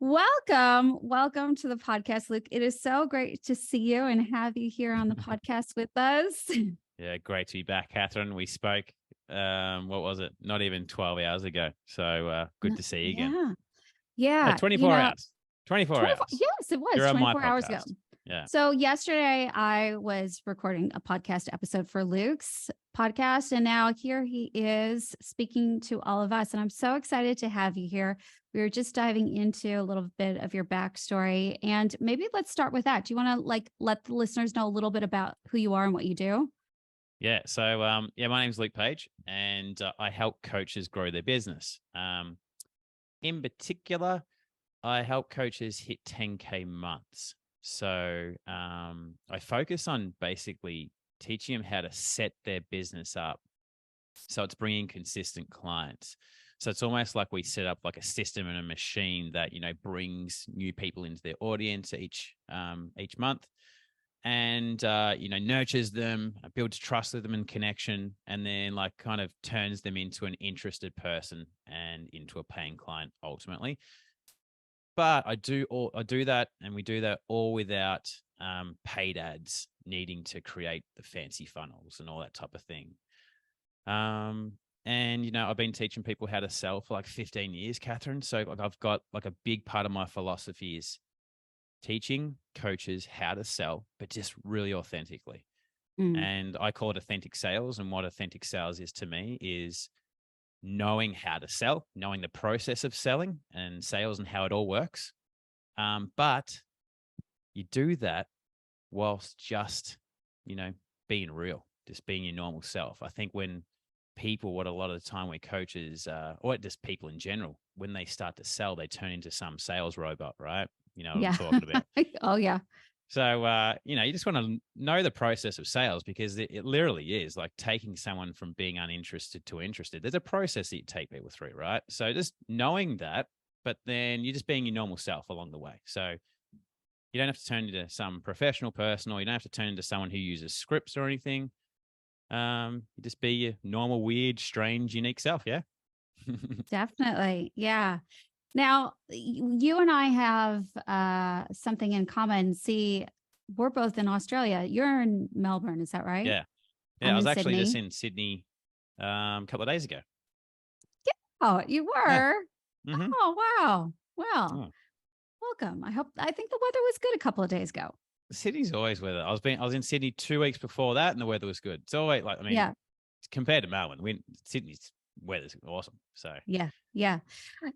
Welcome to the podcast, Luke. It is so great to see you and have you here on the podcast with us. Yeah, great to be back, Catherine. We spoke, what was it? Not even 12 hours ago. So good to see you again. Yeah. No, Yeah. 24 hours. 24 hours. Yes, it was You're on my 24 hours ago. podcast. Yeah. So yesterday I was recording a podcast episode for Luke's podcast, and now here he is speaking to all of us. And I'm so excited to have you here. We were just diving into a little bit of your backstory, and maybe let's start with that. Do you want to let the listeners know a little bit about who you are and what you do? Yeah. So, my name's Luke Page, and I help coaches grow their business. In particular, I help coaches hit 10K months. So I focus on basically teaching them how to set their business up. So it's bringing consistent clients. So it's almost like we set up like a system and a machine that, brings new people into their audience each month and, nurtures them, builds trust with them and connection, and then like kind of turns them into an interested person and into a paying client ultimately. But I do that, and we do that all without paid ads needing to create the fancy funnels and all that type of thing. And I've been teaching people how to sell for like 15 years, Catherine. So like I've got like a big part of my philosophy is teaching coaches how to sell, but just really authentically. And I call it authentic sales. And what authentic sales is to me is knowing how to sell, knowing the process of selling and sales and how it all works. But you do that whilst just, being real, just being your normal self. I think when people, what a lot of the time when coaches, or just people in general, when they start to sell, they turn into some sales robot, right? You know what I'm talking about. Oh, yeah. So, you just want to know the process of sales, because it literally is like taking someone from being uninterested to interested. There's a process that you take people through, right? So just knowing that, but then you're just being your normal self along the way. So you don't have to turn into some professional person, or you don't have to turn into someone who uses scripts or anything. You just be your normal, weird, strange, unique self. Yeah. Definitely. Yeah. Now, you and I have something in common. See, we're both in Australia. You're in Melbourne, is that right? Yeah. Yeah. I'm I was in actually Sydney. just in Sydney a couple of days ago. Oh, you Yeah. were? Mm-hmm. Oh, wow. Well, Oh. welcome. I think the weather was good a couple of days ago. Sydney's always weather. I was in Sydney 2 weeks before that, and the weather was good. It's always like, Yeah. compared to Melbourne, Sydney's weather's awesome. So Yeah. Yeah.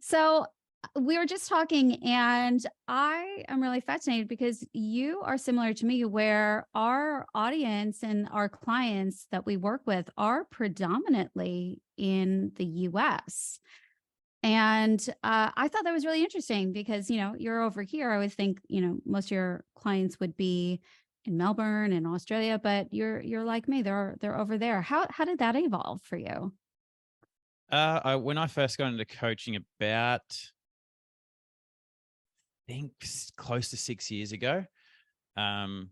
So we were just talking, and I am really fascinated because you are similar to me, where our audience and our clients that we work with are predominantly in the US. And I thought that was really interesting because, you're over here. I would think, most of your clients would be in Melbourne and Australia, but you're like me. They're over there. How did that evolve for you? when I first got into coaching about, I think close to 6 years ago, um,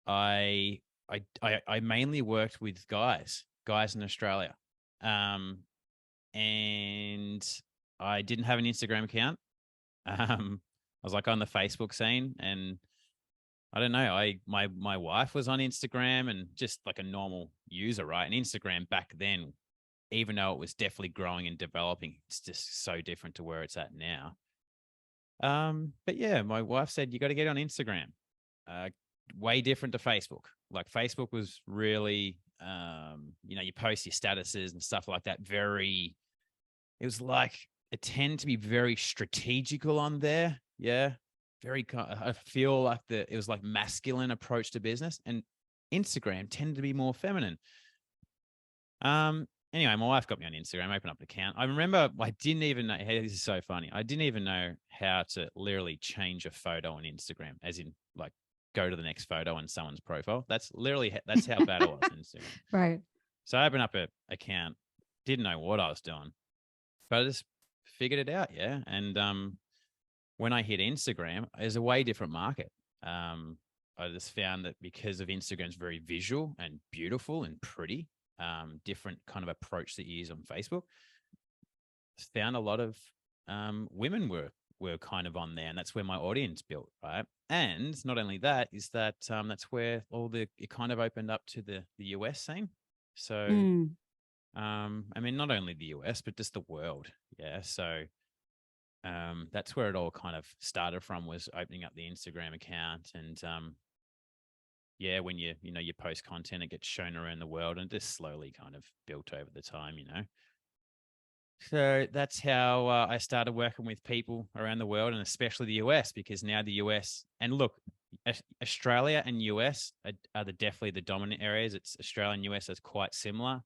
I I mainly worked with guys in Australia, and I didn't have an Instagram account. I was like on the Facebook scene, and I don't know. My wife was on Instagram and just like a normal user, right? And Instagram back then, even though it was definitely growing and developing, it's just so different to where it's at now. But yeah, my wife said you got to get on Instagram. Way different to Facebook. Like Facebook was really, you post your statuses and stuff like that. It was like it tended to be very strategical on there. Yeah, I feel like it was like masculine approach to business, and Instagram tended to be more feminine. Anyway, my wife got me on Instagram, opened up an account. I remember I didn't even know, hey, this is so funny. I didn't even know how to literally change a photo on Instagram, as in like go to the next photo on someone's profile. That's how bad it was on Instagram. Right. So I opened up an account, didn't know what I was doing, but I just figured it out. Yeah. And when I hit Instagram, it's a way different market. I just found that because of Instagram's very visual and beautiful and pretty, different kind of approach that you use on Facebook, found a lot of women were were kind of on there, and that's where my audience built, right? And not only that, is that that's where it kind of opened up to the US scene. So Mm, I mean, not only the US, but just the world. Yeah. So that's where it all kind of started from, was opening up the Instagram account. And yeah, when you post content, it gets shown around the world, and just slowly kind of built over the time, So that's how I started working with people around the world, and especially the US, because now the US, and look, Australia and US are definitely the dominant areas. It's Australia and US is quite similar.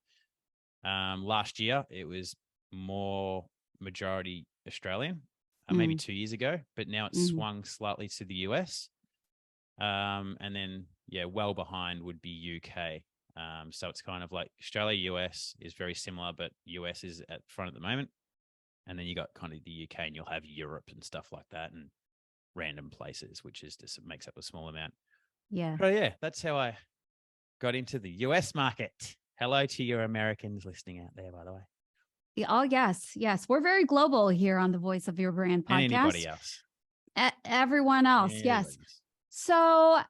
Last year, it was more majority Australian, maybe mm, 2 years ago, but now it's mm. swung slightly to the US. And then, yeah, well behind would be UK. So it's kind of like Australia, US is very similar, but US is at front at the moment. And then you got kind of the UK, and you'll have Europe and stuff like that, and random places, which is just makes up a small amount. Yeah. But yeah, that's how I got into the US market. Hello to your Americans listening out there, by the way. Yeah, oh, yes. Yes. We're very global here on the Voice of Your Brand And anybody podcast. else. Everyone else. Yes. Anybody else. So,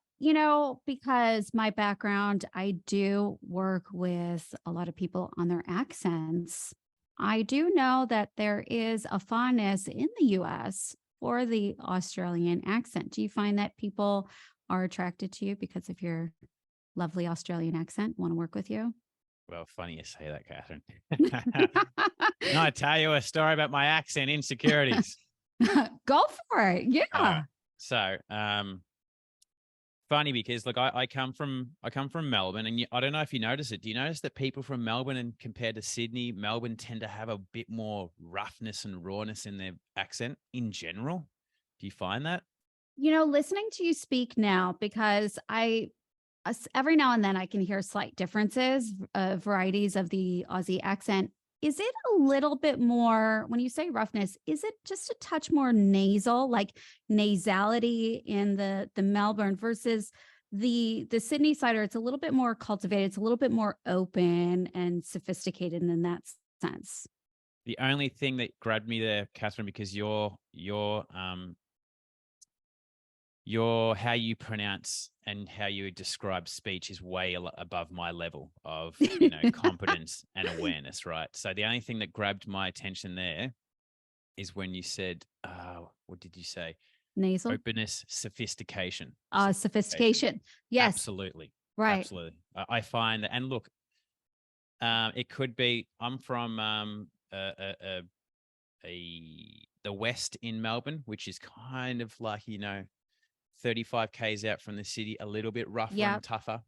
because my background, I do work with a lot of people on their accents. I do know that there is a fondness in the US for the Australian accent. Do you find that people are attracted to you because of your lovely Australian accent, want to work with you? Well, funny you say that, Catherine. Can I tell you a story about my accent insecurities? Go for it. All right. Yeah. So, funny because look, I come from Melbourne, and I don't know if you notice it. Do you notice that people from Melbourne, and compared to Sydney, Melbourne tend to have a bit more roughness and rawness in their accent in general? Do you find that? Listening to you speak now, because every now and then I can hear slight differences, varieties of the Aussie accent. Is it a little bit more, when you say roughness, is it just a touch more nasal, like nasality in the Melbourne versus the Sydney side, or it's a little bit more cultivated, it's a little bit more open and sophisticated in that sense? The only thing that grabbed me there, Catherine, because your how you pronounce and how you describe speech is way above my level of competence and awareness, right? So the only thing that grabbed my attention there is when you said, what did you say? Nasal? Openness, sophistication. Sophistication. Yes. Absolutely. Right. Absolutely. I find that, and look, it could be, I'm from the West in Melbourne, which is kind of like 35 k's out from the city, a little bit rougher and Yep. tougher.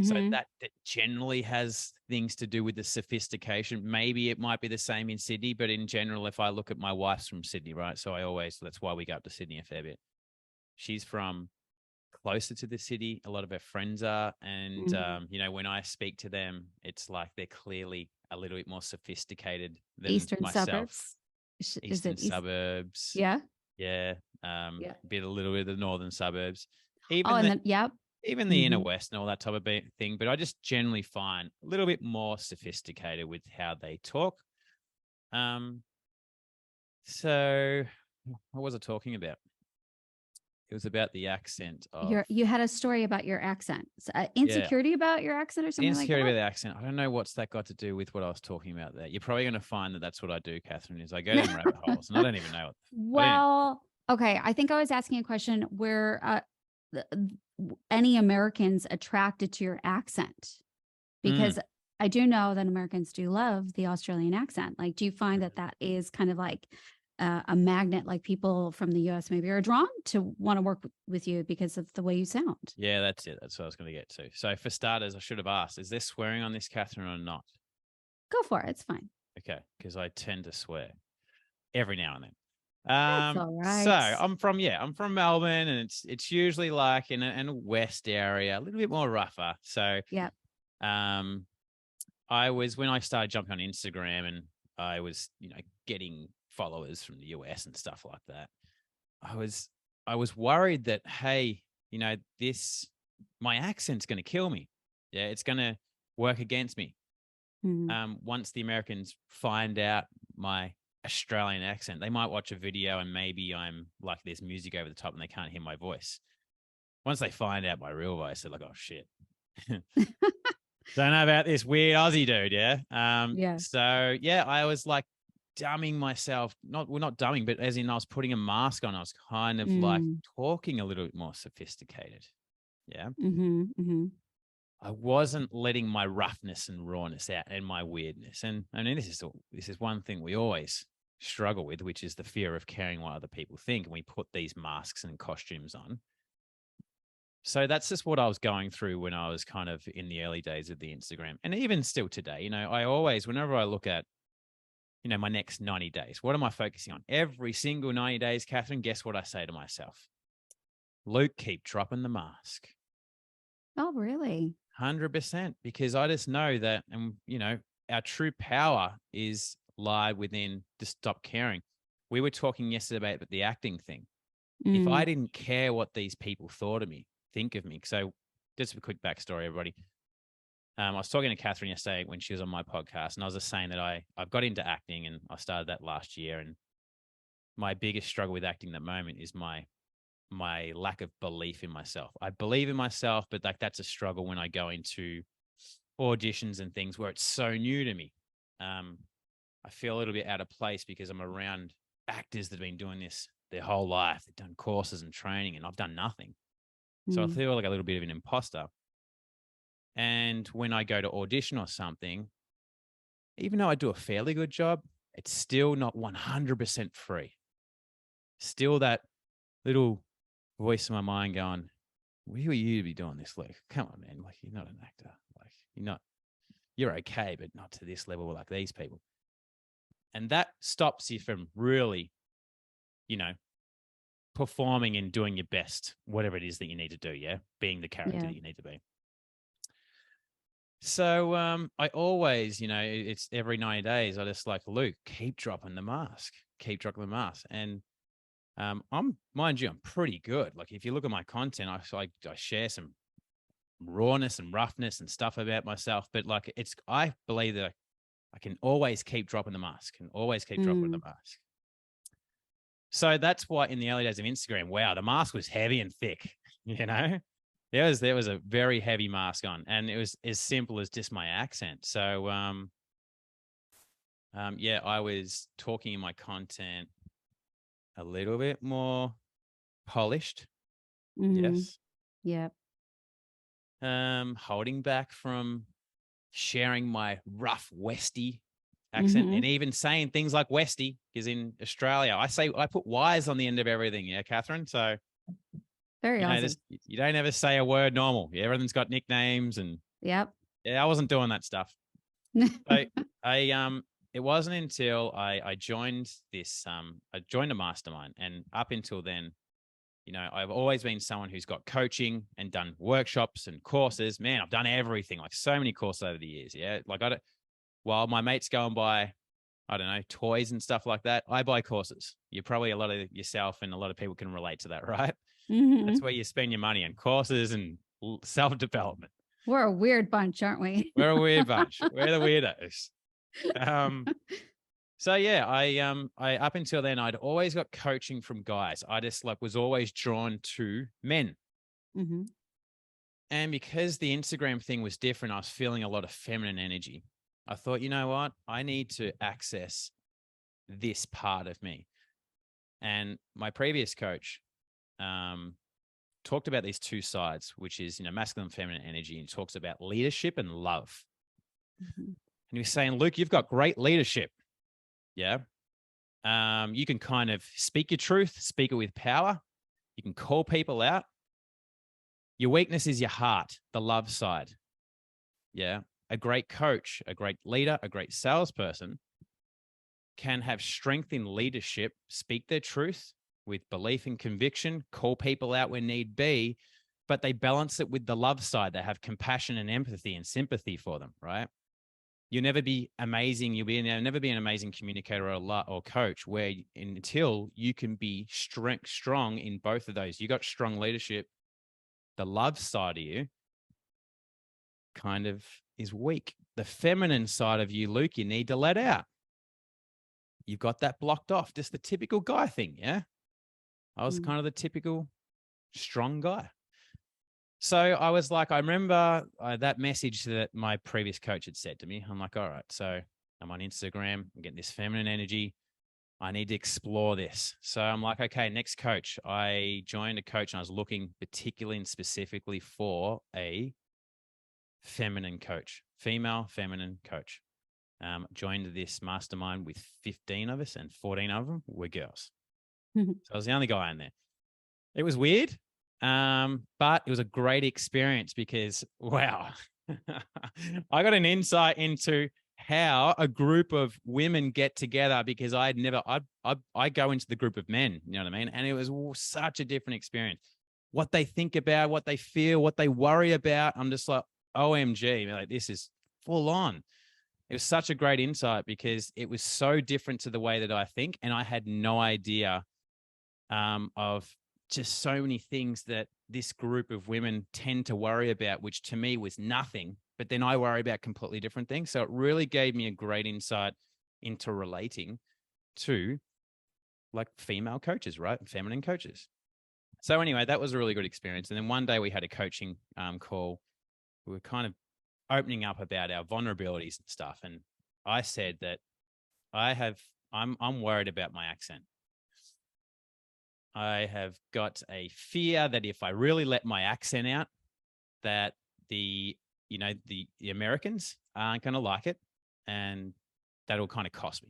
So Mm-hmm. that generally has things to do with the sophistication. Maybe it might be the same in Sydney, but in general, if I look at, my wife's from Sydney, right? So that's why we go up to Sydney a fair bit. She's from closer to the city. A lot of her friends are. And, Mm-hmm. when I speak to them, it's like they're clearly a little bit more sophisticated than Eastern myself. suburbs. Is Eastern it East? suburbs. Yeah. Yeah. Yeah. A little bit of the northern suburbs. Oh, Even and the then, yep. even the inner Mm-hmm. west and all that type of thing. But I just generally find a little bit more sophisticated with how they talk. So what was I talking about? It was about the accent of, You had a story about your accent, yeah, insecurity about your accent or something like insecurity that. about the accent. I don't know what's that got to do with what I was talking about there. You're probably going to find that that's what I do, Catherine, is I go down rabbit holes, and I don't even know it. Well, okay. I think I was asking a question where any Americans attracted to your accent, because I do know that Americans do love the Australian accent. Like, do you find that is kind of like a magnet, like people from the US maybe are drawn to want to work with you because of the way you sound? Yeah, that's it. That's what I was going to get to. So for starters, I should have asked, is there swearing on this, Catherine, or not? Go for it. It's fine. Okay, because I tend to swear every now and then. That's all So right. I'm from Melbourne, and it's usually like in a west area, a little bit more rougher. So Yep. um, when I started jumping on Instagram, and I was getting followers from the US and stuff like that. I was worried that, hey, my accent's going to kill me. Yeah, it's going to work against me. Mhm. Once the Americans find out my Australian accent. They might watch a video and maybe I'm like, there's music over the top and they can't hear my voice. Once they find out my real voice, they're like, oh shit. Don't know about this weird Aussie dude. Yeah. Yeah. So yeah, I was like dumbing myself, not dumbing, but as in I was putting a mask on. I was kind of like Mm. talking a little bit more sophisticated. Yeah. Mm-hmm. Mm-hmm. I wasn't letting my roughness and rawness out and my weirdness. And I mean, this is one thing we always struggle with, which is the fear of caring what other people think. And we put these masks and costumes on. So that's just what I was going through when I was kind of in the early days of the Instagram. And even still today, you know, I always, whenever I look at, you know, my next 90 days, what am I focusing on? Every single 90 days, Catherine, guess what I say to myself? Luke, keep dropping the mask. Oh, really? 100%, because I just know that, and you know, our true power is lie within just stop caring. We were talking yesterday about the acting thing. If I Mm. didn't care what these people thought of me, think of me. So just a quick backstory, everybody. I was talking to Catherine yesterday when she was on my podcast, and I was just saying that I've got into acting and I started that last year. And my biggest struggle with acting at the moment is my lack of belief in myself. I believe in myself, but like that's a struggle when I go into auditions and things where it's so new to me. I feel a little bit out of place because I'm around actors that have been doing this their whole life. They've done courses and training, and I've done nothing. So I Mm. feel like a little bit of an imposter. And when I go to audition or something, even though I do a fairly good job, it's still not 100% free. Still that little voice in my mind going, who are you to be doing this, Luke? Come on, man. Like, you're not an actor. Like, you're okay, but not to this level like these people. And that stops you from really, you know, performing and doing your best, whatever it is that you need to do. Yeah. Being the character Yeah. that you need to be. So I always, you know, it's every 90 days, I just like, Luke, keep dropping the mask, And mind you, I'm pretty good. Like if you look at my content, I share some rawness and roughness and stuff about myself, but like I believe that I can always keep dropping the mask and always keep dropping the Mm. mask. So that's why in the early days of Instagram, wow, the mask was heavy and thick, you know? There was a very heavy mask on, and it was as simple as just my accent. So yeah, I was talking in my content a little bit more polished. Mm-hmm. Yes. Yep. Holding back from sharing my rough Westie accent Mm-hmm. and even saying things like Westie, because in Australia, I put Y's on the end of everything. Yeah, Catherine. So, Very you know, Aussie. you don't ever say a word normal. Yeah, everything's got nicknames and Yep. yeah, I wasn't doing that stuff. So it wasn't until I joined I joined a mastermind, and up until then, you know, I've always been someone who's got coaching and done workshops and courses. Man, I've done everything, like so many courses over the years. Yeah. Like while my mates go and buy, I don't know, toys and stuff like that, I buy courses. You probably, a lot of yourself and a lot of people can relate to that, right? Mm-hmm. That's where you spend your money on courses and self-development. We're a weird bunch, aren't we? We're a weird bunch. We're the weirdos. So yeah, I up until then I'd always got coaching from guys. I just like was always drawn to men. Mm-hmm. And because the Instagram thing was different, I was feeling a lot of feminine energy. I thought, you know what? I need to access this part of me. And my previous coach talked about these two sides, which is, you know, masculine and feminine energy, and talks about leadership and love. Mm-hmm. And he was saying, Luke, you've got great leadership. Yeah. You can kind of speak your truth, speak it with power. You can call people out. Your weakness is your heart, the love side. Yeah. A great coach, a great leader, a great salesperson can have strength in leadership, speak their truth with belief and conviction, call people out when need be, but they balance it with the love side. They have compassion and empathy and sympathy for them, right? You'll never be amazing. You'll never be an amazing communicator or coach until you can be strong in both of those. You got strong leadership. The love side of you kind of is weak. The feminine side of you, Luke, you need to let out. you've got that blocked off, just the typical guy thing. Yeah. I was Mm. kind of the typical strong guy. So I was like, I remember that message that my previous coach had said to me. I'm like, all right, so I'm on Instagram, I'm getting this feminine energy. I need to explore this. So I'm like, okay, next coach. I joined a coach and I was looking particularly and specifically for a feminine coach, female feminine coach. Joined this mastermind with 15 of us and 14 of them were girls. So I was the only guy in there. It was weird, but it was a great experience because, wow, I got an insight into how a group of women get together because I go into the group of men, you know what I mean? And it was such a different experience. What they think about, what they feel, what they worry about. I'm just like, OMG, like this is full on. It was such a great insight because it was so different to the way that I think. And I had no idea of just so many things that this group of women tend to worry about, which to me was nothing, but then I worry about completely different things. So it really gave me a great insight into relating to like female coaches, right? Feminine coaches. So anyway, that was a really good experience. And then one day we had a coaching call. We were kind of opening up about our vulnerabilities and stuff. And I said that I'm worried about my accent. I have got a fear that if I really let my accent out, that the Americans aren't going to like it, and that'll kind of cost me.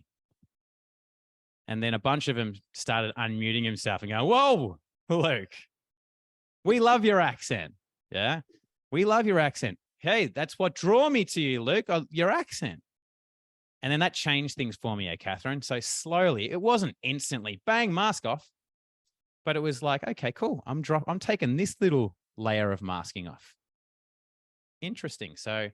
And then a bunch of them started unmuting himself and going, "Whoa, Luke, we love your accent. Yeah, we love your accent. Hey, that's what drew me to you, Luke, your accent." And then that changed things for me, Catherine. So slowly, it wasn't instantly, bang, mask off. But it was like, okay, cool. I'm taking this little layer of masking off. Interesting. So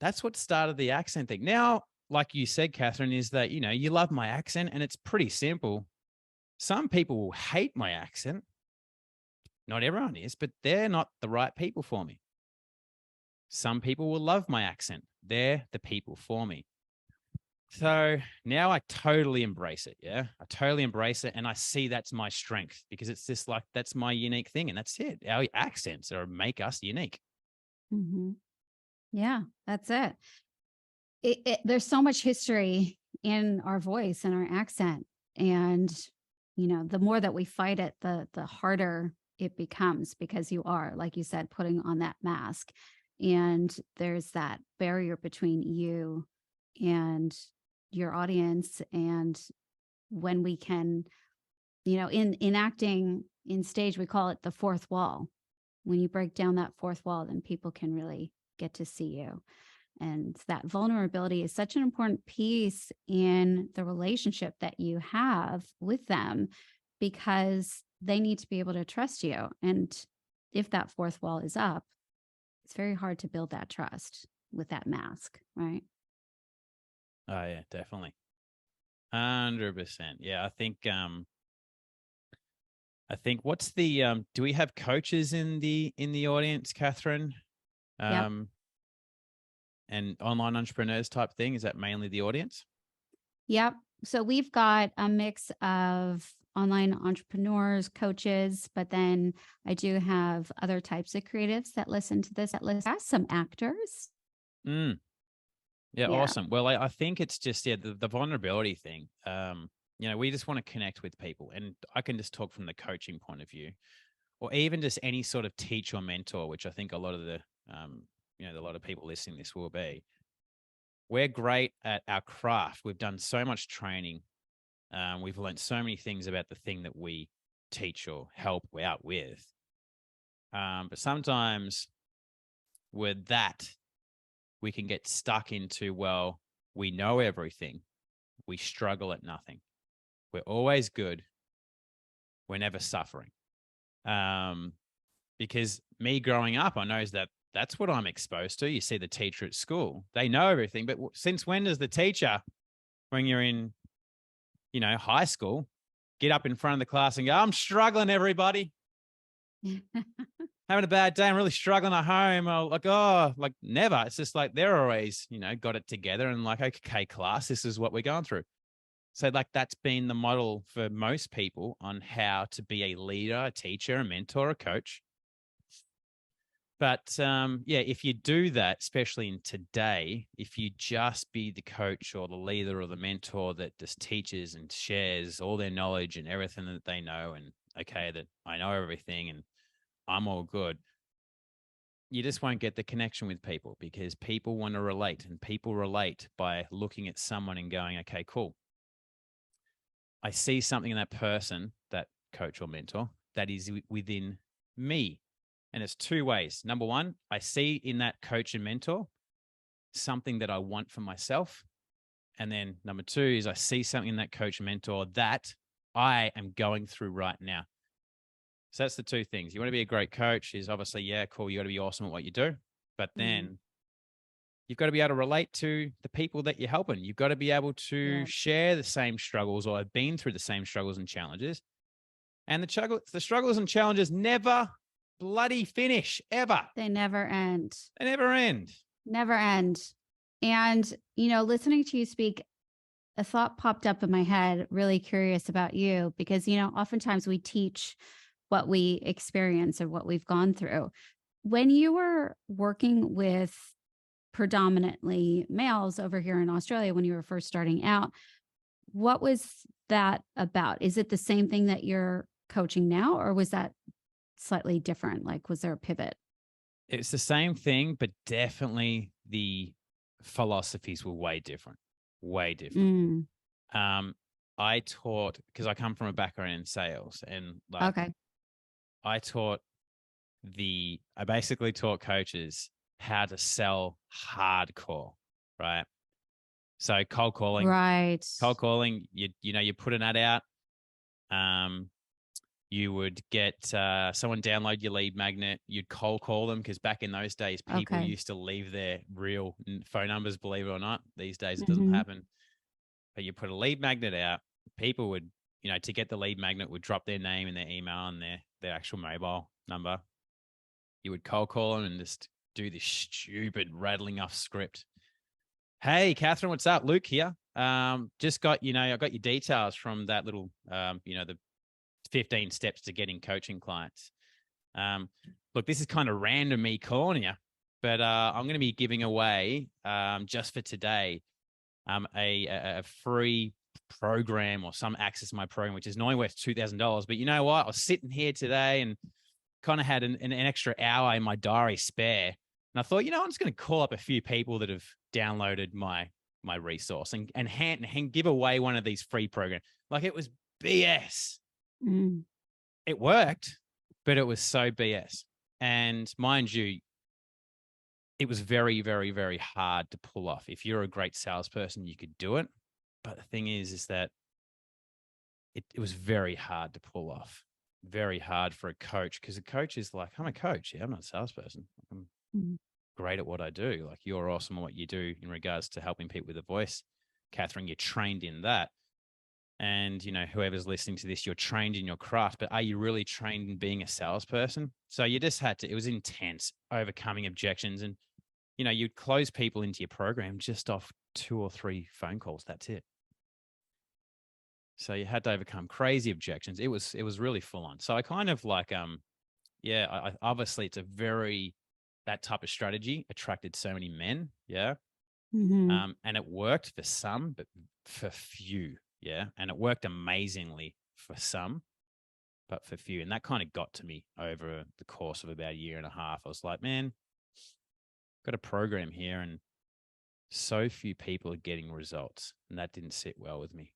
that's what started the accent thing. Now, like you said, Catherine, is that, you love my accent and it's pretty simple. Some people will hate my accent. Not everyone is, but they're not the right people for me. Some people will love my accent. They're the people for me. So now I totally embrace it. Yeah. I totally embrace it. And I see that's my strength because it's just like, that's my unique thing. And that's it. Our accents make us unique. Mm-hmm. Yeah, that's it. There's so much history in our voice and our accent. And, the more that we fight it, the harder it becomes because you are, like you said, putting on that mask. And there's that barrier between you and your audience. And when we can, in acting in stage, we call it the fourth wall. When you break down that fourth wall, then people can really get to see you. And that vulnerability is such an important piece in the relationship that you have with them because they need to be able to trust you. And if that fourth wall is up, it's very hard to build that trust with that mask, right? Oh yeah, definitely. 100%. Yeah. I think what's the, do we have coaches in the audience, Catherine? Yep. And online entrepreneurs type thing? Is that mainly the audience? Yep. So we've got a mix of online entrepreneurs, coaches, but then I do have other types of creatives that listen to this, some actors. Mm. Yeah, Yeah. awesome. Well, I think it's just, the vulnerability thing. We just want to connect with people. And I can just talk from the coaching point of view, or even just any sort of teacher or mentor, which I think a lot of a lot of people listening to this will be. We're great at our craft. We've done so much training. We've learned so many things about the thing that we teach or help out with. But sometimes with that, we can get stuck into, well, we know everything. We struggle at nothing. We're always good. We're never suffering. Because me growing up, I know that that's what I'm exposed to. You see the teacher at school, they know everything. But since when does the teacher, when you're in, high school, get up in front of the class and go, "I'm struggling, everybody. Having a bad day. I'm really struggling at home." Or like never. It's just like they're always, got it together and like, okay, class, this is what we're going through. So like that's been the model for most people on how to be a leader, a teacher, a mentor, a coach. But yeah, if you do that, especially in today, if you just be the coach or the leader or the mentor that just teaches and shares all their knowledge and everything that they know, and okay, that I know everything and I'm all good, you just won't get the connection with people because people want to relate, and people relate by looking at someone and going, okay, cool. I see something in that person, that coach or mentor, that is within me. And it's two ways. Number one, I see in that coach and mentor something that I want for myself. And then number two is I see something in that coach and mentor that I am going through right now. So that's the two things. You want to be a great coach is obviously, yeah, cool. You got to be awesome at what you do. But then you've got to be able to relate to the people that you're helping. You've got to be able to Yeah. share the same struggles or have been through the same struggles and challenges. And the struggles and challenges never bloody finish ever. They never end. They never end. Never end. And, listening to you speak, a thought popped up in my head, really curious about you, because, oftentimes we teach what we experience or what we've gone through. When you were working with predominantly males over here in Australia, when you were first starting out, what was that about? Is it the same thing that you're coaching now, or was that slightly different? Like, was there a pivot? It's the same thing, but definitely the philosophies were way different. Way different. Mm, I taught because I come from a background in sales, and like okay. I basically taught coaches how to sell hardcore, right? So Right. cold calling, you put an ad out. You would get someone download your lead magnet. You'd cold call them because back in those days, people Okay. used to leave their real phone numbers, believe it or not. These days, it doesn't Hmm. happen. But you put a lead magnet out, people would, to get the lead magnet, would drop their name and their email and their actual mobile number. You would cold call them and just do this stupid rattling off script. Hey, Catherine, what's up? Luke here. Just got, I got your details from that little, the 15 steps to getting coaching clients. Look, this is kind of random me calling you, but I'm going to be giving away just for today a free program or some access to my program, which is normally worth $2,000. But you know what? I was sitting here today and kind of had an extra hour in my diary spare. And I thought, I'm just going to call up a few people that have downloaded my resource and give away one of these free programs. Like it was BS. Mm. It worked, but it was so BS. And mind you, it was very, very, very hard to pull off. If you're a great salesperson, you could do it. But the thing is that it was very hard to pull off. Very hard for a coach because a coach is like, I'm a coach. Yeah, I'm not a salesperson. I'm great at what I do. Like you're awesome at what you do in regards to helping people with a voice. Catherine, you're trained in that. And, whoever's listening to this, you're trained in your craft, but are you really trained in being a salesperson? So you just it was intense, overcoming objections. And, you'd close people into your program just off 2 or 3 phone calls. That's it. So you had to overcome crazy objections. It was really full on. So I kind of like, obviously it's that type of strategy attracted so many men. Yeah. Mm-hmm. And it worked for some, but for few. Yeah. And it worked amazingly for some, but for few. And that kind of got to me over the course of about a year and a half. I was like, man, got a program here and so few people are getting results. And that didn't sit well with me.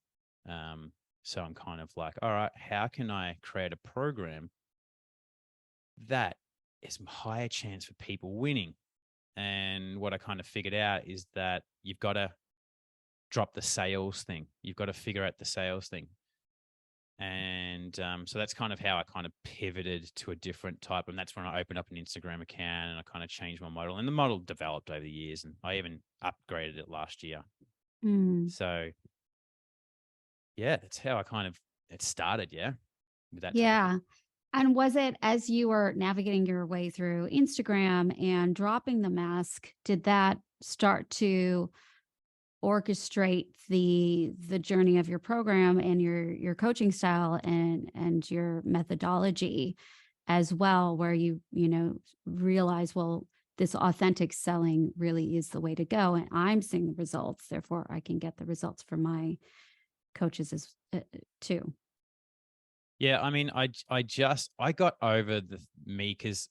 So I'm kind of like, all right, how can I create a program that is a higher chance for people winning? And what I kind of figured out is that you've got to drop the sales thing. You've got to figure out the sales thing. And so that's kind of how I kind of pivoted to a different type. And that's when I opened up an Instagram account and I kind of changed my model. And the model developed over the years and I even upgraded it last year. Mm. So yeah, that's how it started. Yeah. With that type of thing. Yeah. And was it as you were navigating your way through Instagram and dropping the mask, did that start to orchestrate the journey of your program and your coaching style and your methodology as well, where you know realize, well, this authentic selling really is the way to go, and I'm seeing the results, therefore I can get the results for my coaches as too. Yeah, I mean, I got over me because,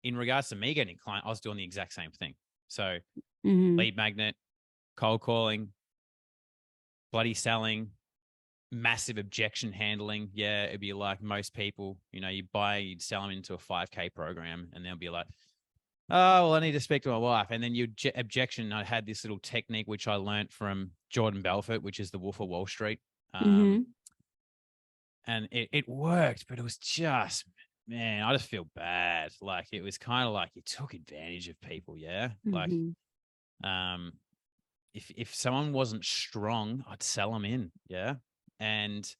in regards to me getting a client, I was doing the exact same thing. So Hmm. lead magnet, cold calling, bloody selling, massive objection handling. Yeah, it'd be like most people, you'd sell them into a 5K program and they'll be like, oh, well, I need to speak to my wife. And then you objection. I had this little technique, which I learned from Jordan Belfort, which is the Wolf of Wall Street. Hmm. And it worked, but it was just, man, I just feel bad. Like it was kind of like you took advantage of people. Yeah. Like, Hmm. um, if someone wasn't strong, I'd sell them in. Yeah. And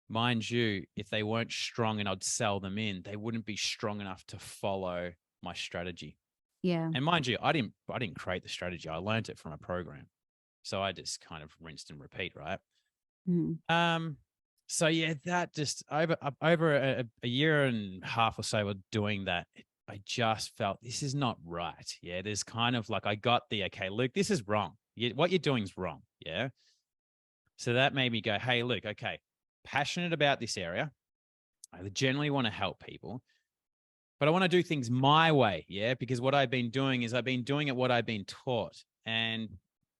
mind you, if they weren't strong and I'd sell them in, they wouldn't be strong enough to follow my strategy. Yeah. And mind you, I didn't create the strategy. I learned it from a program. So I just kind of rinsed and repeat, right? Hmm. Um, so yeah, that just over a year and a half or so of doing that, I just felt this is not right. Yeah, there's kind of like I got okay, Luke, this is wrong. What you're doing is wrong. Yeah. So that made me go, hey, Luke, okay, passionate about this area. I generally want to help people, but I want to do things my way. Yeah. Because what I've been doing is I've been doing it what I've been taught. And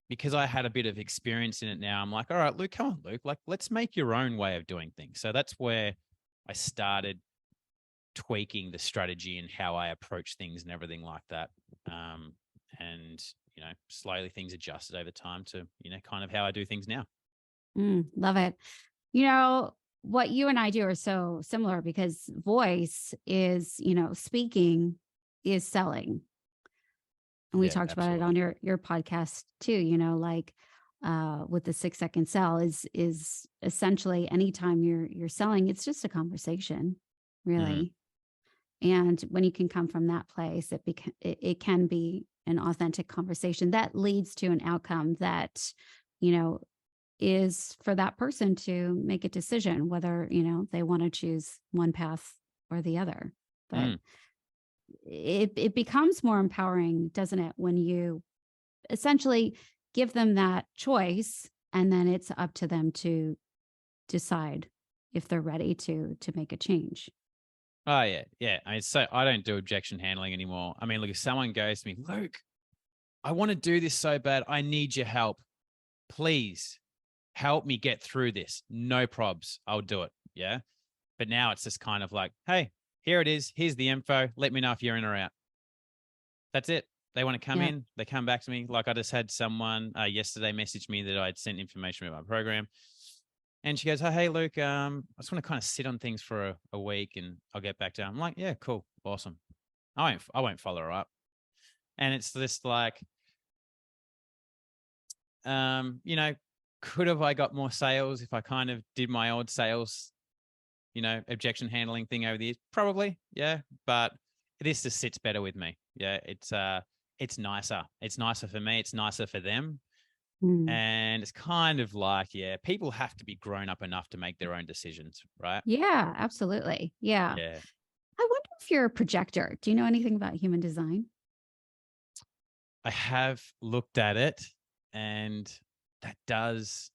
because I had a bit of experience in it now, I'm like, all right, Luke, come on, Luke, like, let's make your own way of doing things. So that's where I started tweaking the strategy and how I approach things and everything like that. And, slowly things adjusted over time to, kind of how I do things now. Love it. You know, what you and I do are so similar because voice is, speaking is selling. And we Yeah, talked about it on absolutely. your podcast too, like with the 6 second sell is essentially anytime you're selling, it's just a conversation, Mm, really. And when you can come from that place, it can be an authentic conversation that leads to an outcome that, you know, is for that person to make a decision whether, they want to choose one path or the other. But mm. it becomes more empowering, doesn't it, when you essentially give them that choice and then it's up to them to decide if they're ready to make a change. Oh yeah, yeah. I don't do objection handling anymore. I mean, look, if someone goes to me, Luke, I want to do this so bad. I need your help. Please help me get through this. No probs. I'll do it. Yeah. But now it's just kind of like, hey, here it is. Here's the info. Let me know if you're in or out. That's it. They want to come Yeah. in. They come back to me. Like I just had someone yesterday message me that I'd sent information about my program. And she goes, oh, hey, Luke, I just want to kind of sit on things for a week and I'll get back to you. I'm like, yeah, cool. Awesome. I won't follow her up. And it's just like, you know, could have I got more sales if I kind of did my old sales, objection handling thing over the years? Probably, yeah. But this just sits better with me. Yeah, it's nicer. It's nicer for me. It's nicer for them. Mm. And it's kind of like, yeah, people have to be grown up enough to make their own decisions, right? Yeah, absolutely. Yeah. Yeah. I wonder if you're a projector. Do you know anything about human design? I have looked at it and that does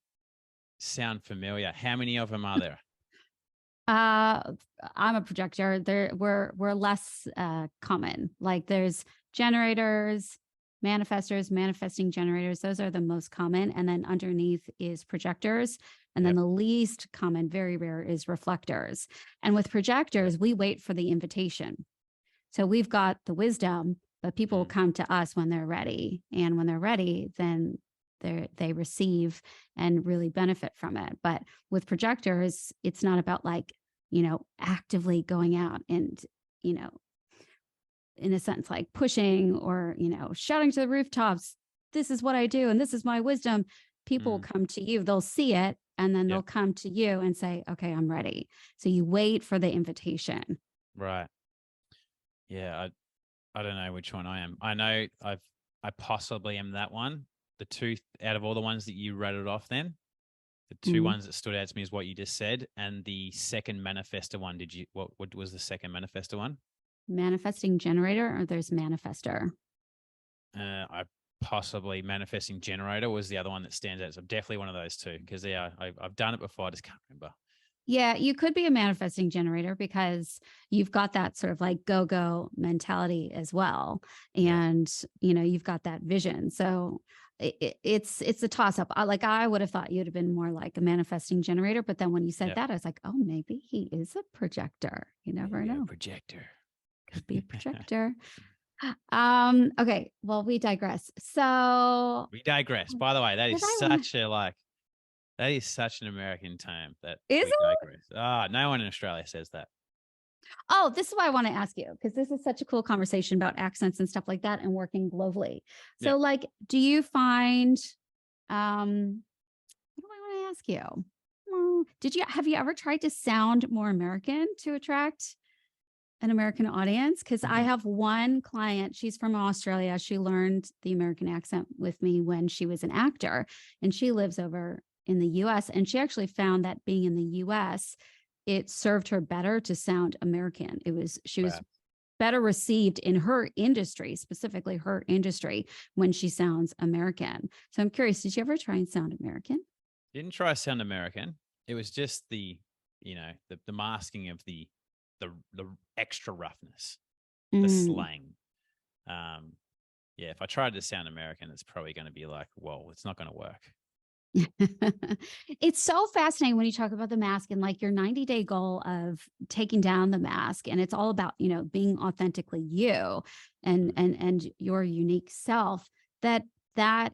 sound familiar. How many of them are there? Uh, I'm a projector. We're less common. Like there's generators, manifestors, manifesting generators. Those are the most common. And then underneath is projectors. And then Yep. the least common, very rare, is reflectors. And with Yep. projectors, we wait for the invitation. So we've got the wisdom, but people will Mm, come to us when they're ready. And when they're ready, then they receive and really benefit from it. But with projectors, it's not about like, actively going out and, you know, in a sense, like pushing or, shouting to the rooftops, this is what I do and this is my wisdom. People will mm, come to you, they'll see it, and then they'll yep. come to you and say, okay, I'm ready. So you wait for the invitation. Right. Yeah. I don't know which one I am. I know I possibly am that one. the two out of all the ones that you rated off then, the two Mm. ones that stood out to me is what you just said. And the second manifestor one, what was the second manifestor one? Manifesting generator, or there's manifester? I possibly manifesting generator was the other one that stands out. So definitely one of those two, because I've done it before. I just can't remember. Yeah, you could be a manifesting generator because you've got that sort of like go mentality as well. Yeah. And, you've got that vision. So it's a toss up. I would have thought you'd have been more like a manifesting generator. But then when you said Yeah. that, I was like, oh, maybe he is a projector. You never Maybe a know. projector. Could be a projector. Okay. Well, we digress. So, We digress. By the way, because I want that is such an American term that to, is we it? digress. Ah, no one in Australia says that. Oh, this is why I want to ask you, because this is such a cool conversation about accents and stuff like that and working globally. Yeah. So, like, do you find, what do I want to ask you? Have you ever tried to sound more American to attract an American audience? Because I have one client, she's from Australia. She learned the American accent with me when she was an actor, and she lives over in the US. And she actually found that being in the US, it served her better to sound American. She was Wow. better received in her industry, specifically her industry, when she sounds American. So I'm curious, did you ever try and sound American? Didn't try to sound American. It was just the masking of the extra roughness, the Mm. slang. Yeah, if I tried to sound American, it's probably going to be like, whoa, it's not going to work. It's so fascinating when you talk about the mask and like your 90-day goal of taking down the mask. And it's all about, being authentically you and your unique self. That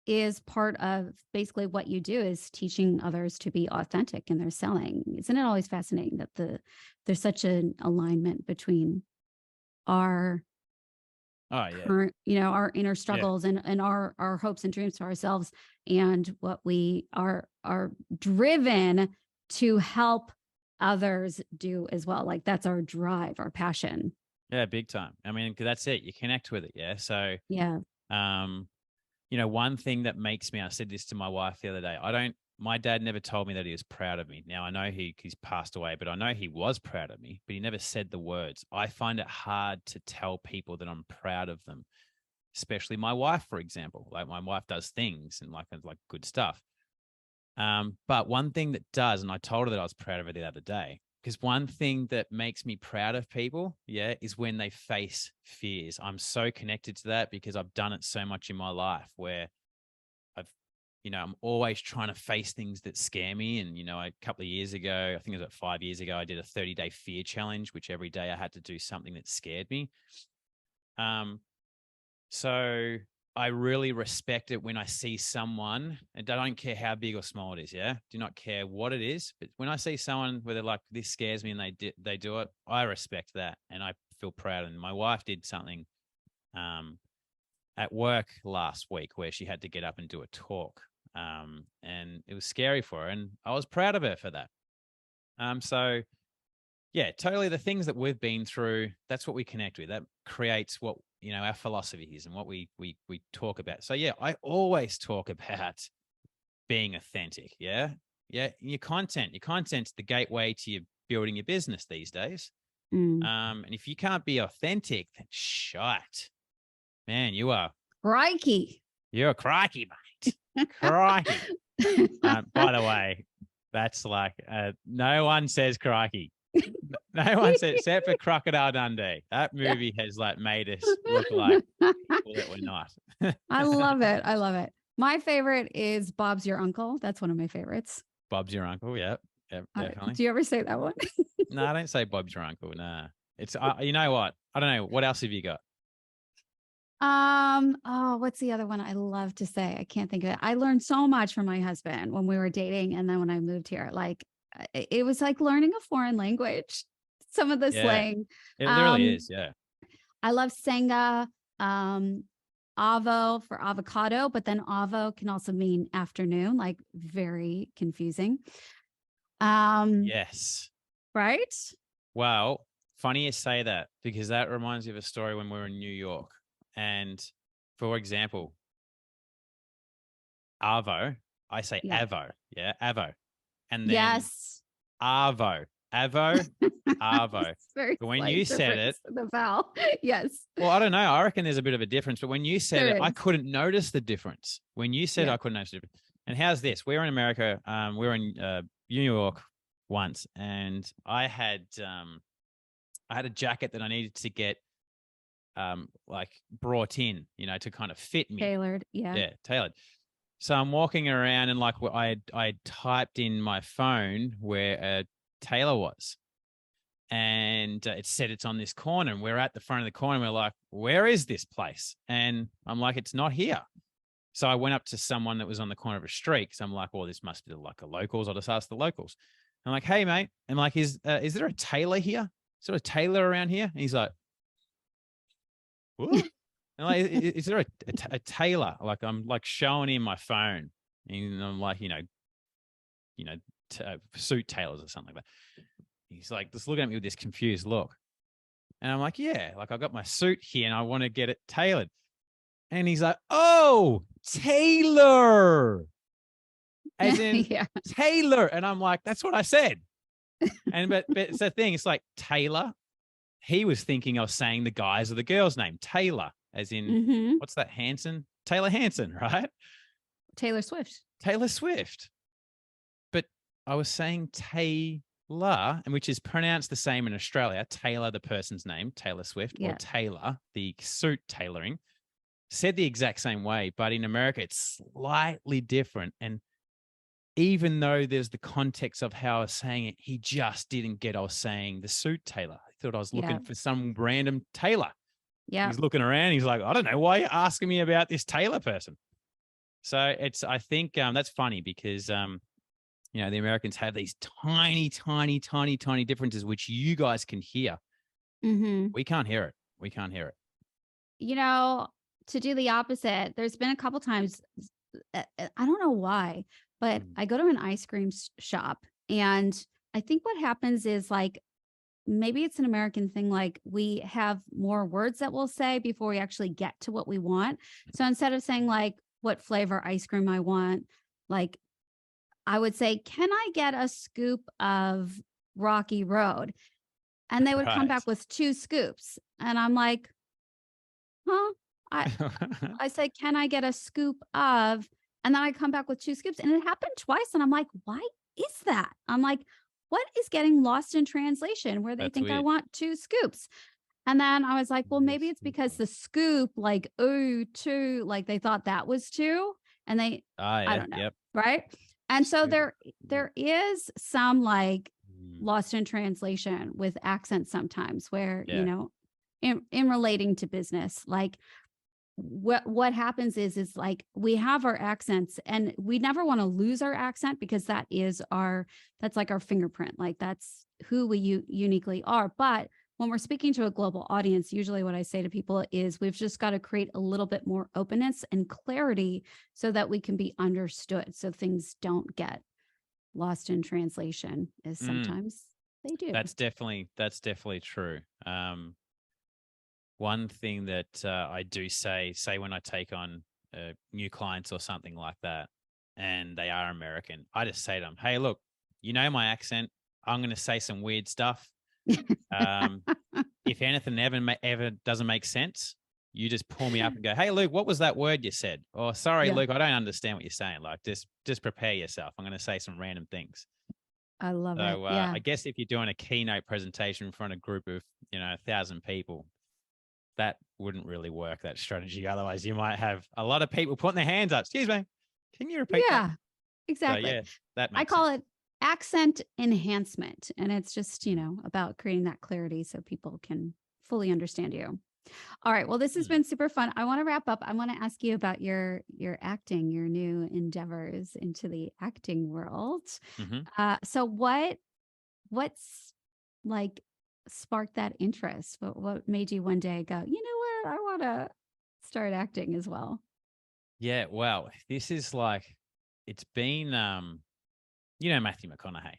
is part of basically what you do, is teaching others to be authentic in their selling. Isn't it always fascinating that there's such an alignment between our Oh yeah, current, our inner yeah, struggles and our hopes and dreams for ourselves, and what we are driven to help others do as well. Like that's our drive, our passion. yeah, big time. I mean, 'cause that's it. You connect with it. Yeah. So, Yeah. um, one thing that makes me, I said this to my wife the other day. My dad never told me that he was proud of me. Now I know he's passed away, but I know he was proud of me, but he never said the words. I find it hard to tell people that I'm proud of them, especially my wife, for example. Like my wife does things and like good stuff. But one thing that does, and I told her that I was proud of her the other day, because one thing that makes me proud of people, yeah, is when they face fears. I'm so connected to that because I've done it so much in my life where I'm always trying to face things that scare me. And, a couple of years ago, I think it was about 5 years ago, I did a 30-day fear challenge, which every day I had to do something that scared me. So I really respect it when I see someone, and I don't care how big or small it is. Yeah. Do not care what it is. But when I see someone where they're like, this scares me, and they do it, I respect that. And I feel proud. And my wife did something at work last week where she had to get up and do a talk. And it was scary for her. And I was proud of her for that. So yeah, totally. The things that we've been through, that's what we connect with. That creates what, our philosophy is and what we talk about. So yeah, I always talk about being authentic. Yeah. Yeah. Your content's the gateway to you building your business these days. Mm. And if you can't be authentic, then shite. Man, Crikey. you're a crikey, mate. Crikey. By the way, that's like no one says crikey. No one said, except for Crocodile Dundee. That movie has like made us look like people that we're not. I love it. I love it. My favorite is Bob's Your Uncle. That's one of my favorites. Bob's your uncle. Yep. Yep. Definitely. Do you ever say that one? No, I don't say Bob's your uncle. Nah. It's, you know what? I don't know. What else have you got? What's the other one I love to say? I can't think of it. I learned so much from my husband when we were dating. And then when I moved here, like it was like learning a foreign language, some of the Yeah. slang. It really Um, is. Yeah. I love Senga, um, avo for avocado, but then avo can also mean afternoon, like very confusing. Um, Yes. right? Well, funny you say that because that reminds me of a story when we were in New York. And for example, Arvo. I say Yeah. Avo. Yeah, Avo. And then Yes. Arvo. Avo, Arvo. It's very But when slight you said it, difference in the vowel. Yes, well, I don't know. I reckon there's a bit of a difference. But when you said there it, I is. couldn't notice the difference. When you said it, Yeah. I couldn't notice the difference. And how's this? We're in America. We're in New York once, and I had a jacket that I needed to get like brought in, to kind of fit me. Tailored. Yeah. Yeah, tailored. So I'm walking around and like I typed in my phone where a tailor was, and it said it's on this corner, and we're at the front of the corner. And we're like, where is this place? And I'm like, it's not here. So I went up to someone that was on the corner of a street. So I'm like, well, this must be like a locals. I'll just ask the locals. I'm like, hey mate, I'm like, is there a tailor here? Is there a tailor around here? And he's like, what? And like, is there a tailor? Like I'm like showing him my phone, and I'm like, suit tailors or something like that. He's like just looking at me with this confused look, and I'm like, yeah, like I got my suit here and I want to get it tailored. And he's like, oh, tailor, as in Yeah. Taylor. And I'm like, that's what I said. And but it's the thing. It's like Taylor. He was thinking I was saying the guy's or the girl's name, Taylor, as in Mm-hmm. what's that? Hanson, Taylor Hanson, right? Taylor Swift. Taylor Swift. But I was saying Taylor, and which is pronounced the same in Australia. Taylor, the person's name, Taylor Swift, or Yeah. Taylor, the suit tailoring, said the exact same way. But in America, it's slightly different. And even though there's the context of how I was saying it, he just didn't get I was saying the suit tailor. He thought I was looking Yeah. for some random tailor. Yeah. He's looking around. He's like, I don't know why you're asking me about this tailor person. So I think that's funny because, the Americans have these tiny, tiny, tiny, tiny differences, which you guys can hear. Mm-hmm. We can't hear it. We can't hear it. To do the opposite, there's been a couple times, I don't know why, but I go to an ice cream shop, and I think what happens is like, maybe it's an American thing. Like we have more words that we'll say before we actually get to what we want. So instead of saying like what flavor ice cream I want, like I would say, can I get a scoop of Rocky Road? And they would come back Right. with 2 scoops. And I'm like, huh? I said, can I get a scoop of, and then I come back with 2 scoops. And it happened twice. And I'm like, why is that? I'm like, what is getting lost in translation where they That's think I weird. want 2 scoops? And then I was like, well, maybe it's because the scoop, like, oh, 2, like they thought that was 2. And they, I Yeah. don't know. Yep. Right. And so Scoop. there is some like Mm. lost in translation with accents sometimes where, Yeah. in relating to business, like what happens is like we have our accents and we never want to lose our accent because that's like our fingerprint, like that's who we uniquely are. But when we're speaking to a global audience, usually what I say to people is we've just got to create a little bit more openness and clarity so that we can be understood, so things don't get lost in translation, as sometimes they do. That's definitely true. One thing that I do say when I take on new clients or something like that, and they are American, I just say to them, hey, look, my accent. I'm going to say some weird stuff. If anything ever doesn't make sense, you just pull me up and go, hey, Luke, what was that word you said? Or sorry, Yeah. Luke, I don't understand what you're saying. Like, just prepare yourself. I'm going to say some random things. I love it. So Yeah. I guess if you're doing a keynote presentation in front of a group of, 1,000 people, that wouldn't really work, that strategy. Otherwise, you might have a lot of people putting their hands up. Excuse me. Can you repeat that? Yeah, exactly. So, yeah, that makes I call sense. it accent enhancement. And it's just, about creating that clarity so people can fully understand you. All right. Well, this has been super fun. I want to wrap up. I want to ask you about your acting, your new endeavors into the acting world. Mm-hmm. So what's like sparked that interest? What made you one day go, you know what? I want to start acting as well. Yeah. Well, this is like, it's been, Matthew McConaughey,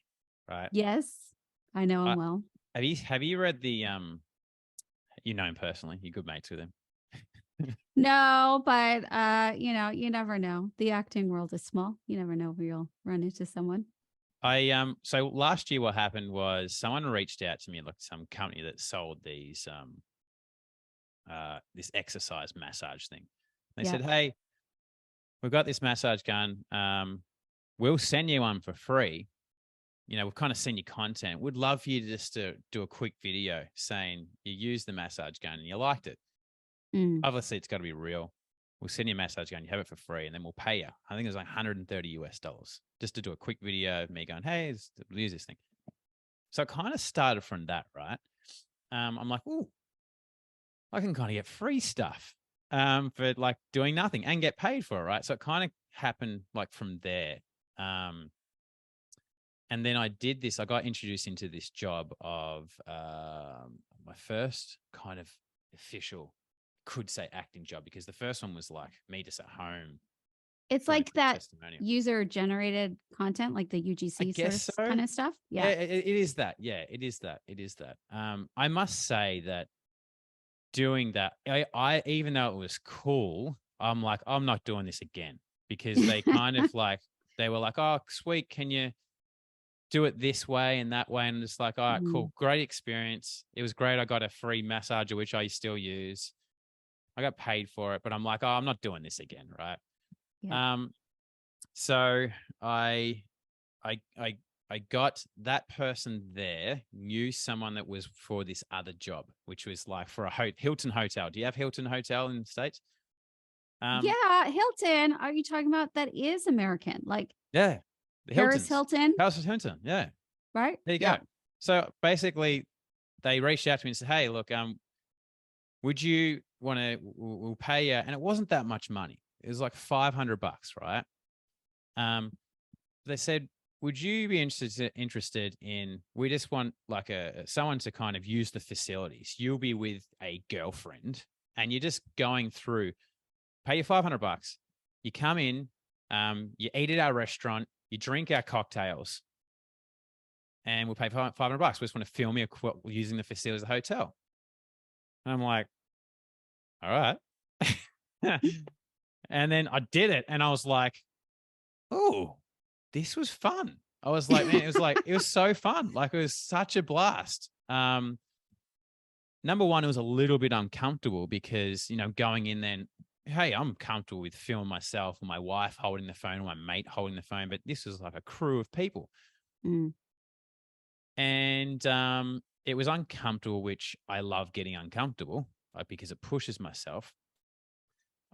right? Yes, I know him well. Have you read the, you know him personally, you're good mates with him. No, but you never know. The acting world is small. You never know where you'll run into someone. So last year what happened was someone reached out to me, like some company that sold these this exercise massage thing. They Yeah. said, "Hey, we've got this massage gun. We'll send you one for free. We've kind of seen your content. We'd love for you just to do a quick video saying you used the massage gun and you liked it. Mm. Obviously, it's got to be real. We'll send you a massage gun. You have it for free, and then we'll pay you. I think it was like $130 just to do a quick video of me going, hey, use this thing. So it kind of started from that, right? I'm like, oh, I can kind of get free stuff for like doing nothing and get paid for it, right? So it kind of happened like from there. And then I did this. I got introduced into this job of my first kind of official, could say acting job, because the first one was like me just at home It's doing a like quick that testimonial. user generated content, like the I UGC sort guess of so. kind of stuff. Yeah, Yeah. it is that. Yeah, it is that. It is that. I must say that doing that, I even though it was cool, I'm like, I'm not doing this again, because they kind of like, they were like, oh, sweet, can you do it this way and that way? And I'm just like, all right, Mm, cool, great experience. It was great. I got a free massager, which I still use. I got paid for it, but I'm like, oh, I'm not doing this again, right? yeah. Um, so I I I got that person there, knew someone that was for this other job, which was like for a Hilton hotel. Do you have Hilton Hotel in the States? Um, Yeah. Hilton. Are you talking about that is American? Like yeah, the Paris Hiltons, Hilton, House of Hilton. Yeah, right? there you Yeah. go. So basically, they reached out to me and said, "Hey, look, would you want to? We'll pay you." And it wasn't that much money. It was like $500, right? Um, they said, would you be interested in, we just want like someone to kind of use the facilities. You'll be with a girlfriend and you're just going through, pay you $500. You come in, you eat at our restaurant, you drink our cocktails, and we'll pay $500. We just want to film you using the facilities of the hotel. And I'm like, all right. And then I did it and I was like, oh, this was fun. I was like, man, it was so fun. Like it was such a blast. Number one, it was a little bit uncomfortable because, going in then, hey, I'm comfortable with filming myself or my wife holding the phone or my mate holding the phone, but this was like a crew of people. Mm, And it was uncomfortable, which I love getting uncomfortable, because it pushes myself.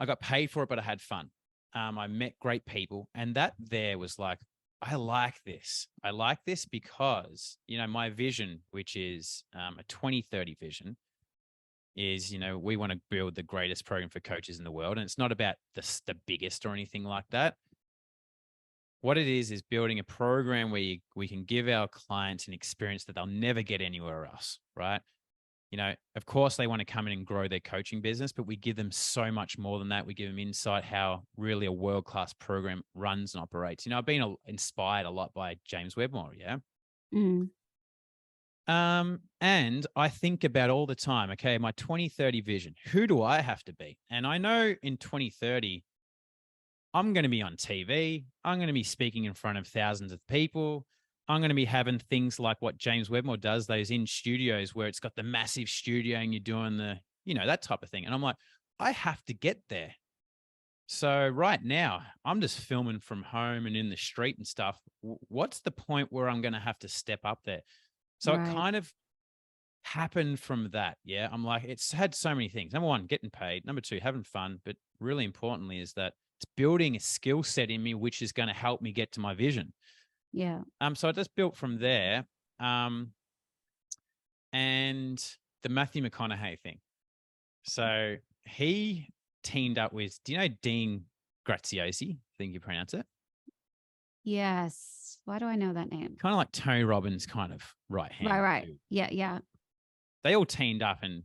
I got paid for it, but I had fun. I met great people, and that there was like, I like this. I like this because my vision, which is a 2030 vision, is we want to build the greatest program for coaches in the world, and it's not about the biggest or anything like that. What it is building a program where we can give our clients an experience that they'll never get anywhere else, right? Of course they want to come in and grow their coaching business, but we give them so much more than that. We give them insight how really a world-class program runs and operates. I've been inspired a lot by James Wedmore, yeah. mm, And I think about all the time, okay, my 2030 vision, who do I have to be? And I know in 2030, I'm going to be on TV. I'm going to be speaking in front of thousands of people. I'm going to be having things like what James Wedmore does, those in studios where it's got the massive studio and you're doing that type of thing. And I'm like, I have to get there. So right now, I'm just filming from home and in the street and stuff. What's the point where I'm going to have to step up there? So it right. kind of happened from that. Yeah. I'm like, it's had so many things. Number one, getting paid. Number two, having fun. But really importantly is that it's building a skill set in me, which is going to help me get to my vision. Yeah. So I just built from there. And the Matthew McConaughey thing. So he teamed up with, do you know Dean Graziosi? I think you pronounce it. Yes. Why do I know that name? Kind of like Tony Robbins' kind of right Right. hand. Right. Yeah. Yeah. They all teamed up and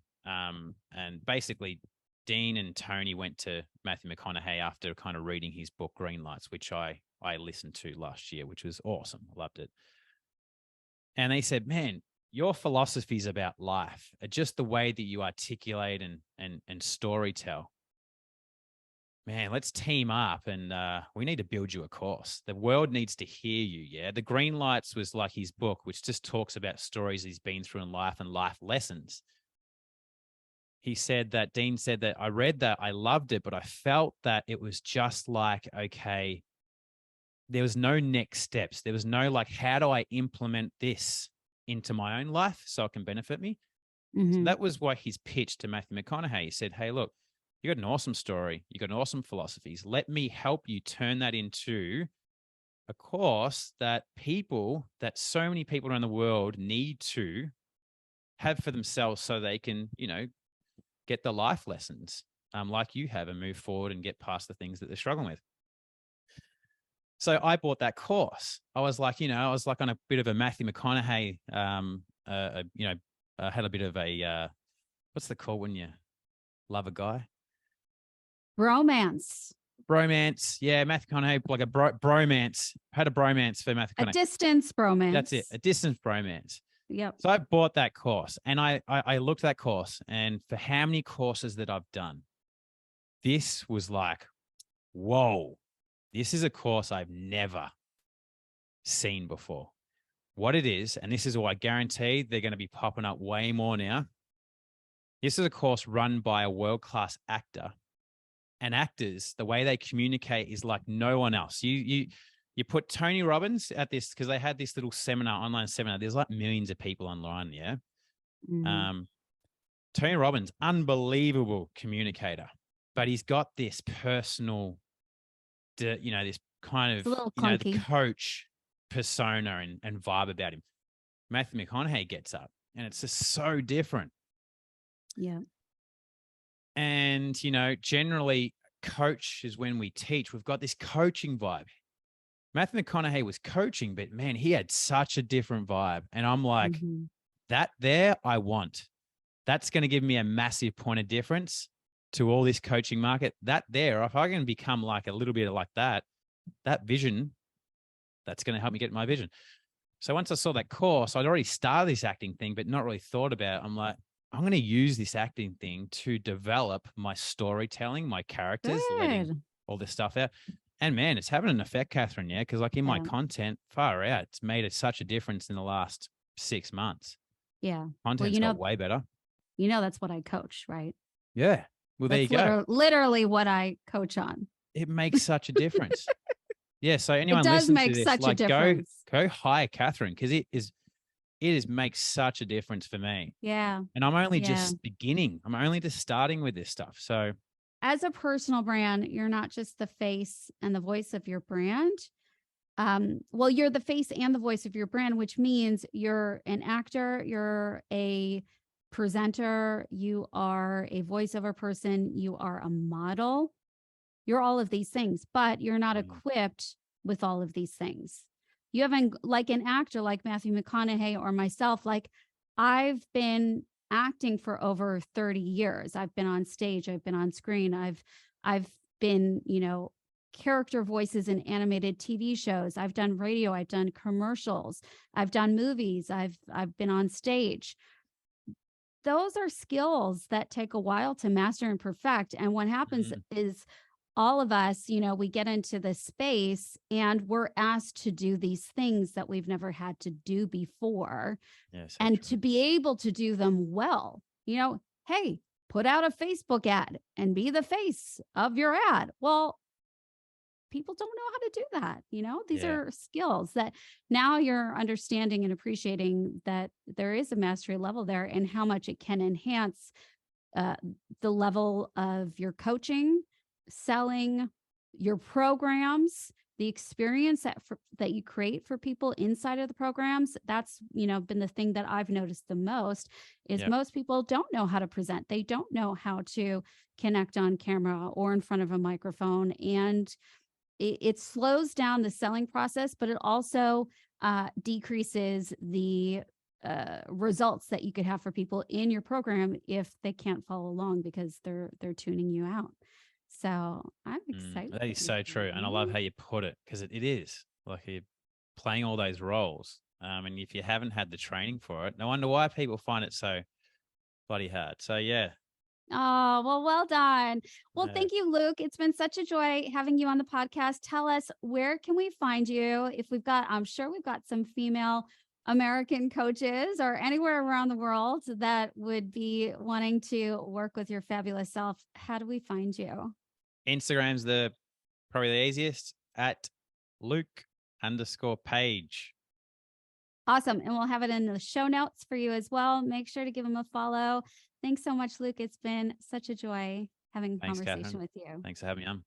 basically Dean and Tony went to Matthew McConaughey after kind of reading his book Green Lights, which I listened to last year, which was awesome. I loved it. And they said, man, your philosophies about life, just the way that you articulate and story tell, man, let's team up and we need to build you a course. The world needs to hear you. Yeah. The Green Lights was like his book, which just talks about stories he's been through in life and life lessons. He said that, Dean said that, I read that, I loved it, but I felt that it was just like, okay, there was no next steps. There was no like, how do I implement this into my own life so it can benefit me? So Mm-hmm. that was what his pitch to Matthew McConaughey. He said, hey, look, you got an awesome story. You got an awesome philosophies. Let me help you turn that into a course that so many people around the world need to have for themselves so they can, get the life lessons like you have and move forward and get past the things that they're struggling with. So I bought that course. I was like, I was like on a bit of a Matthew McConaughey, had a bit of a, what's the call when you love a guy? Bromance. Bromance. Yeah, Matthew McConaughey, like a bromance. I had a bromance for Matthew A McConaughey. distance bromance. That's it, a distance bromance. Yep. So I bought that course and I looked at that course, and for how many courses that I've done, this was like, whoa, this is a course I've never seen before. What it is, and this is what I guarantee they're going to be popping up way more now. This is a course run by a world-class actor. And actors, the way they communicate is like no one else. You put Tony Robbins at this, because they had this little seminar, online seminar. There's like millions of people online, yeah. Mm-hmm. Tony Robbins, unbelievable communicator, but he's got this personal, this kind It's a of, little the clunky. coach persona and vibe about him. Matthew McConaughey gets up, and it's just so different. Yeah. And, generally coach is when we teach, we've got this coaching vibe. Matthew McConaughey was coaching, but man, he had such a different vibe. And I'm like, Mm-hmm. that there I want. That's going to give me a massive point of difference to all this coaching market. That there, if I can become like a little bit like that vision, that's going to help me get my vision. So once I saw that course, I'd already started this acting thing, but not really thought about it. I'm like, I'm going to use this acting thing to develop my storytelling, my characters, letting Good. all this stuff out. And man, it's having an effect, Catherine. Yeah. Cause like in my Yeah. content, far out, it's made such a difference in the last 6 months. Yeah. Well, Content's got way better. That's what I coach, right? Yeah. Well, there you go. Literally what I coach on. It makes such a difference. Yeah. So It anyone does listening to make this, such a like difference. go hire Catherine, because it makes such a difference for me. Yeah. And I'm only Yeah. just beginning. I'm only just starting with this stuff. So As a personal brand, you're not just the face and the voice of your brand. Well, you're the face and the voice of your brand, which means you're an actor, you're a presenter, you are a voiceover person, you are a model, you're all of these things, but you're not equipped with all of these things. You haven't, like an actor like Matthew McConaughey or myself, like I've been acting for over 30 years. I've been on stage, I've been on screen, I've been, character voices in animated TV shows. I've done radio, I've done commercials, I've done movies, I've been on stage. Those are skills that take a while to master and perfect. And what happens is all of us, we get into this space and we're asked to do these things that we've never had to do before. yeah, so and true. to be able to do them well, hey, put out a Facebook ad and be the face of your ad. Well, people don't know how to do that. These are skills that now you're understanding and appreciating that there is a mastery level there and how much it can enhance the level of your coaching, selling, your programs, the experience that you create for people inside of the programs. That's, been the thing that I've noticed the most is most people don't know how to present. They don't know how to connect on camera or in front of a microphone. And it slows down the selling process, but it also decreases the results that you could have for people in your program if they can't follow along because they're tuning you out. So I'm excited. That is so true. And I love how you put it, because it is like you're playing all those roles. And if you haven't had the training for it, no wonder why people find it so bloody hard. So yeah, Oh, well done. Well, Yeah. thank you, Luke. It's been such a joy having you on the podcast. Tell us, where can we find you? If we've got, I'm sure we've got some female American coaches or anywhere around the world that would be wanting to work with your fabulous self. How do we find you? Instagram's the probably the easiest at Luke_Page. Awesome. And we'll have it in the show notes for you as well. Make sure to give him a follow. Thanks so much, Luke. It's been such a joy having a Thanks, conversation Catherine. with you. Thanks for having me on.